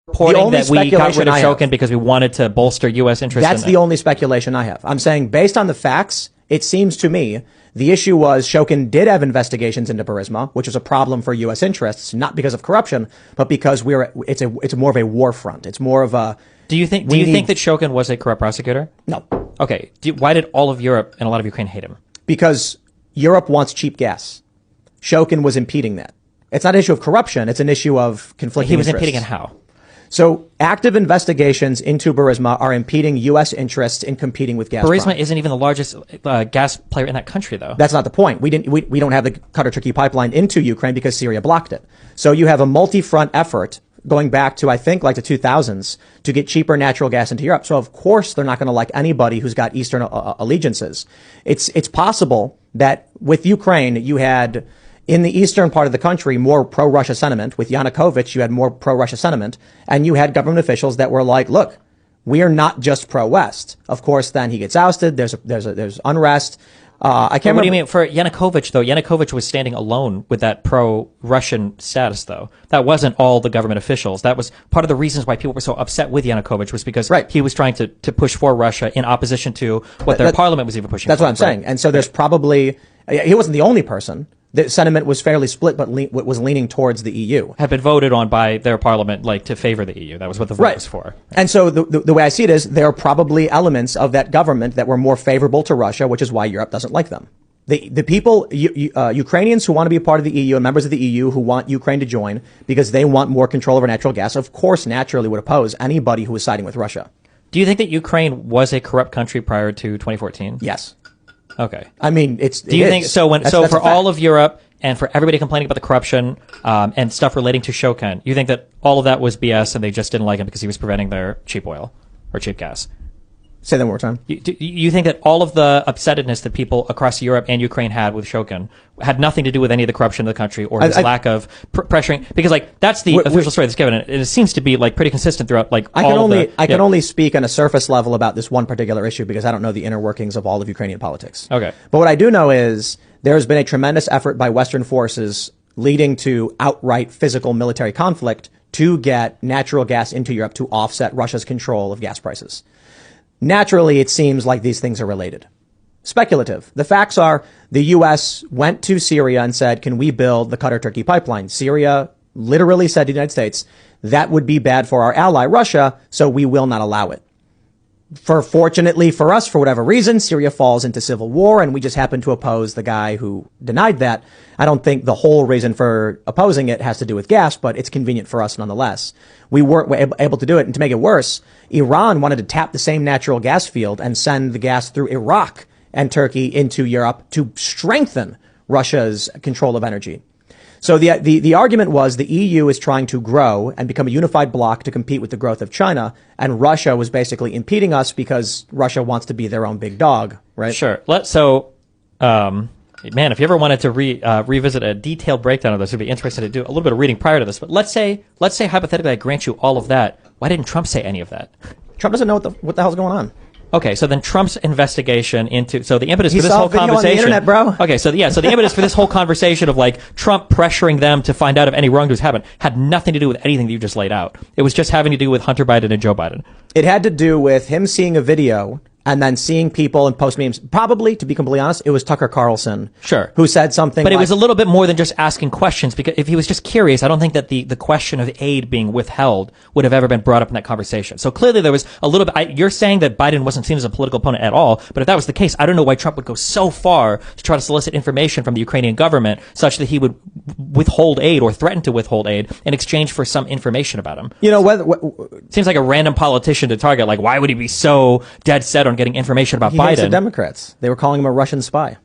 reporting that we got rid of Shokin because we wanted to bolster U.S. interests. That's the only speculation I have. I'm saying based on the facts, it seems to me the issue was Shokin did have investigations into Burisma, which was a problem for U.S. interests, not because of corruption, but because it's more of a war front. It's more of a. Do you think that Shokin was a corrupt prosecutor? No. Okay. Why did all of Europe and a lot of Ukraine hate him? Because Europe wants cheap gas. Shokin was impeding that. It's not an issue of corruption. It's an issue of conflicting He was interests. impeding it how? So active investigations into Burisma are impeding U.S. interests in competing with Gazprom. Burisma isn't even the largest gas player in that country, though. That's not the point. We don't have the Qatar-Turkey pipeline into Ukraine because Syria blocked it. So you have a multi-front effort going back to, I think, like the 2000s to get cheaper natural gas into Europe. So of course they're not going to like anybody who's got Eastern allegiances. It's possible that with Ukraine you had in the eastern part of the country more pro-Russia sentiment. With Yanukovych, you had more pro-Russia sentiment, and you had government officials that were like, "Look, we are not just pro-West." Of course, then he gets ousted. There's unrest. I can't remember. What do you mean for Yanukovych though? Yanukovych was standing alone with that pro-Russian status, though. That wasn't all the government officials. That was part of the reasons why people were so upset with Yanukovych was because he was trying to push for Russia in opposition to what their parliament was even pushing. That's what I'm saying. And so there's probably he wasn't the only person. The sentiment was fairly split, but was leaning towards the EU. Had been voted on by their parliament, like to favor the EU. That was what the vote was for. And so the way I see it is there are probably elements of that government that were more favorable to Russia, which is why Europe doesn't like them. The people, Ukrainians who want to be a part of the EU and members of the EU who want Ukraine to join because they want more control over natural gas, of course, naturally would oppose anybody who is siding with Russia. Do you think that Ukraine was a corrupt country prior to 2014? Yes. Okay. I mean, Do you think so? For all of Europe and for everybody complaining about the corruption and stuff relating to Shokin, you think that all of that was BS and they just didn't like him because he was preventing their cheap oil or cheap gas? Say that one more time. You think that all of the upsetness that people across Europe and Ukraine had with Shokin had nothing to do with any of the corruption of the country or his lack of pressuring? Because like that's the official story that's given, and it seems to be like pretty consistent throughout. Like I can only speak on a surface level about this one particular issue because I don't know the inner workings of all of Ukrainian politics. Okay, but what I do know is there has been a tremendous effort by Western forces leading to outright physical military conflict to get natural gas into Europe to offset Russia's control of gas prices. Naturally, it seems like these things are related. Speculative. The facts are the U.S. went to Syria and said, can we build the Qatar-Turkey pipeline? Syria literally said to the United States, that would be bad for our ally, Russia, so we will not allow it. Fortunately for us, for whatever reason, Syria falls into civil war, and we just happen to oppose the guy who denied that. I don't think the whole reason for opposing it has to do with gas, but it's convenient for us nonetheless. We weren't able to do it, and to make it worse, Iran wanted to tap the same natural gas field and send the gas through Iraq and Turkey into Europe to strengthen Russia's control of energy. So the argument was the EU is trying to grow and become a unified bloc to compete with the growth of China, and Russia was basically impeding us because Russia wants to be their own big dog, right? Sure. Man, if you ever wanted to revisit a detailed breakdown of this, it would be interesting to do a little bit of reading prior to this. But let's say hypothetically I grant you all of that. Why didn't Trump say any of that? Trump doesn't know what the hell's going on. Okay, so then Trump's investigation into the impetus for this whole conversation. On the internet, bro. Okay, so the impetus for this whole conversation of like Trump pressuring them to find out if any wrongdoings happened had nothing to do with anything that you just laid out. It was just having to do with Hunter Biden and Joe Biden. It had to do with him seeing a video and then seeing people and post memes. Probably, to be completely honest, it was Tucker Carlson. Sure. Who said something But it was a little bit more than just asking questions, because if he was just curious, I don't think that the question of aid being withheld would have ever been brought up in that conversation. So clearly there was a little bit, you're saying that Biden wasn't seen as a political opponent at all, but if that was the case, I don't know why Trump would go so far to try to solicit information from the Ukrainian government such that he would withhold aid or threaten to withhold aid in exchange for some information about him. You know, seems like a random politician to target. Like, why would he be so dead set on getting information about Biden? He hates the Democrats. They were calling him a Russian spy.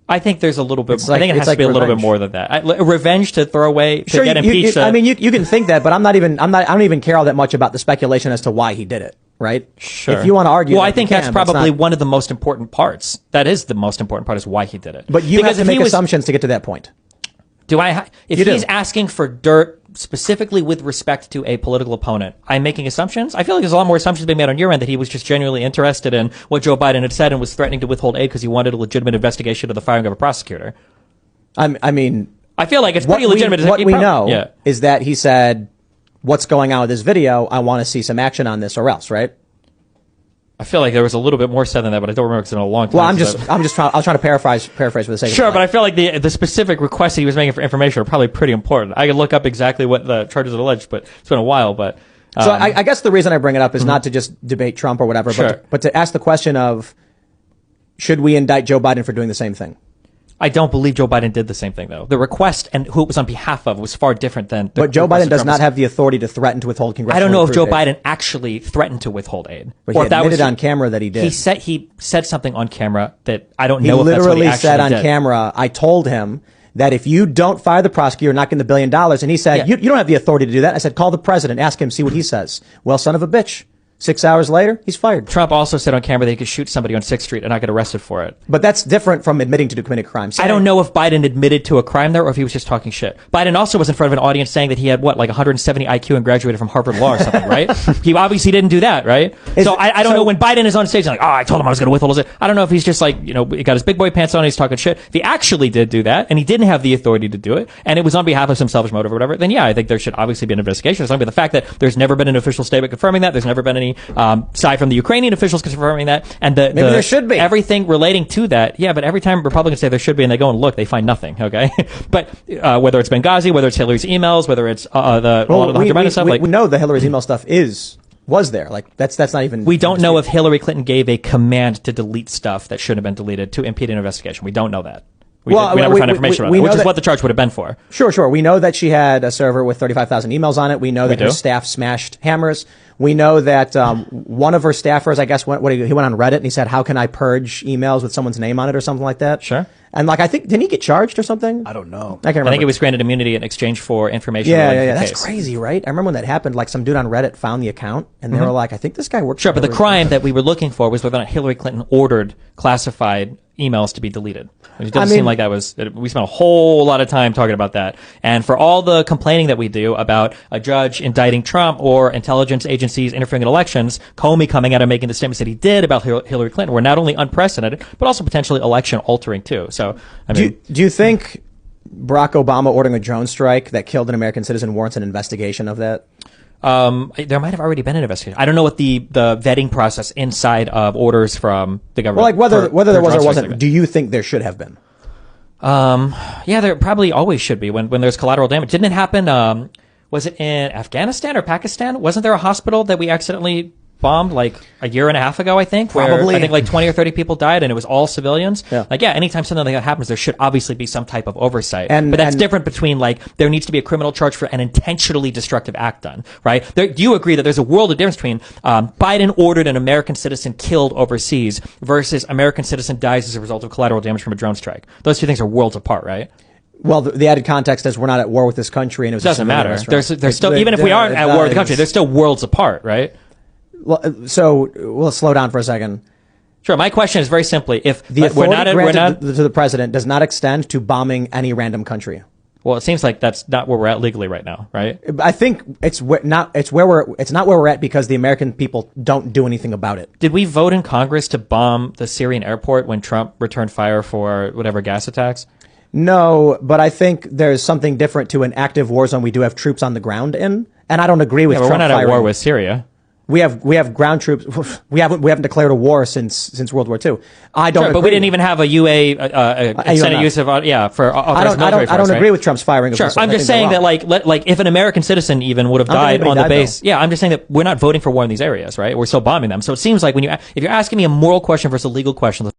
I think there's a little bit. I think it has to be a little bit more than that. Revenge to throw away to get impeached. I mean, you can think that, but I don't even care all that much about the speculation as to why he did it. Right? Sure. If you want to argue, well, I think that's probably one of the most important parts. That is the most important part, is why he did it. But you have to make assumptions to get to that point. If he's asking for dirt specifically with respect to a political opponent, I'm making assumptions. I feel like there's a lot more assumptions being made on your end that he was just genuinely interested in what Joe Biden had said and was threatening to withhold aid because he wanted a legitimate investigation of the firing of a prosecutor. I mean, I feel like it's pretty legitimate. What we know is that he said, what's going on with this video? I want to see some action on this or else, right? I feel like there was a little bit more said than that, but I don't remember because it's been a long time. Well, I'll try to paraphrase for the sake of Sure, but I feel like the specific requests that he was making for information are probably pretty important. I could look up exactly what the charges are alleged, but it's been a while, but. So I guess the reason I bring it up is not to just debate Trump or whatever, but to ask the question of, should we indict Joe Biden for doing the same thing? I don't believe Joe Biden did the same thing, though. The request and who it was on behalf of was far different than. But Joe Biden does not have the authority to threaten to withhold congressional. I don't know if Joe aid. Biden actually threatened to withhold aid, but or he admitted on camera that he did. He said something on camera that I don't he know. If that's what he literally actually said on did. camera, "I told him that if you don't fire the prosecutor, you're not getting the $1 billion." And he said, Yeah. you don't have the authority to do that. I said, call the president, ask him, see what he says. Well, son of a bitch. 6 hours later, he's fired. Trump also said on camera that he could shoot somebody on 6th Street and not get arrested for it. But that's different from admitting to committing crimes. I don't know if Biden admitted to a crime there or if he was just talking shit. Biden also was in front of an audience saying that he had, like 170 IQ and graduated from Harvard Law or something, right? He obviously didn't do that, right? So I don't know when Biden is on stage like, I told him I was going to withhold it. I don't know if he's just like, he got his big boy pants on and he's talking shit. If he actually did do that and he didn't have the authority to do it and it was on behalf of some selfish motive or whatever, then yeah, I think there should obviously be an investigation. It's only the fact that there's never been an official statement confirming that. There's never been any, side from the Ukrainian officials confirming that, and maybe there should be everything relating to that. Yeah, but every time Republicans say there should be, and they go and look, they find nothing. Okay, but whether it's Benghazi, whether it's Hillary's emails, whether it's the Hunter Biden stuff, we know the Hillary's email stuff was there. Like that's not even. We don't know if Hillary Clinton gave a command to delete stuff that shouldn't have been deleted to impede an investigation. We don't know that. We never found information on that, which is what the charge would have been for. Sure. We know that she had a server with 35,000 emails on it. We know that her staff smashed hammers. We know that one of her staffers, I guess, he went on Reddit and he said, "How can I purge emails with someone's name on it?" or something like that. Sure. And I think, didn't he get charged or something? I don't know. I can't remember. I think he was granted immunity in exchange for information. Yeah. That's crazy, right? I remember when that happened. Like some dude on Reddit found the account and they were like, "I think this guy works." Sure, but the crime that we were looking for was whether or not Hillary Clinton ordered classified emails to be deleted. It doesn't seem like that was. We spent a whole lot of time talking about that, and for all the complaining that we do about a judge indicting Trump or intelligence agencies interfering in elections, Comey coming out and making the statements that he did about Hillary Clinton were not only unprecedented, but also potentially election altering too. So, I mean, do you think Barack Obama ordering a drone strike that killed an American citizen warrants an investigation of that? There might have already been an investigation. I don't know what the vetting process inside of orders from the government. Well, like whether there was or wasn't. Do you think there should have been? Yeah, there probably always should be when there's collateral damage. Didn't it happen? Was it in Afghanistan or Pakistan? Wasn't there a hospital that we accidentally bombed like a year and a half ago, I think? Probably. Where I think like 20 or 30 people died and it was all civilians. Yeah. Like, yeah, anytime something like that happens, there should obviously be some type of oversight. But that's different between like, there needs to be a criminal charge for an intentionally destructive act done, right? Do you agree that there's a world of difference between, Biden ordered an American citizen killed overseas versus American citizen dies as a result of collateral damage from a drone strike? Those two things are worlds apart, right? Well, the added context is we're not at war with this country and it doesn't matter. There's still, even if we aren't at war with the country, there's still worlds apart, right? Well, so we'll slow down for a second. Sure. My question is very simply: if the authority granted to the president does not extend to bombing any random country. Well, it seems like that's not where we're at legally right now, right? I think it's not where we're at because the American people don't do anything about it. Did we vote in Congress to bomb the Syrian airport when Trump returned fire for whatever gas attacks? No, but I think there's something different to an active war zone we do have troops on the ground in, and I don't agree with Trump we're not firing. at war with Syria. We have ground troops. We haven't declared a war since World War II. I don't. Sure, but we didn't even have a Senate use of for. I don't agree with Trump's firing. Sure, I'm just saying that like if an American citizen even would have died on the base, though. Yeah, I'm just saying that we're not voting for war in these areas, right? We're still bombing them. So it seems like if you're asking me a moral question versus a legal question.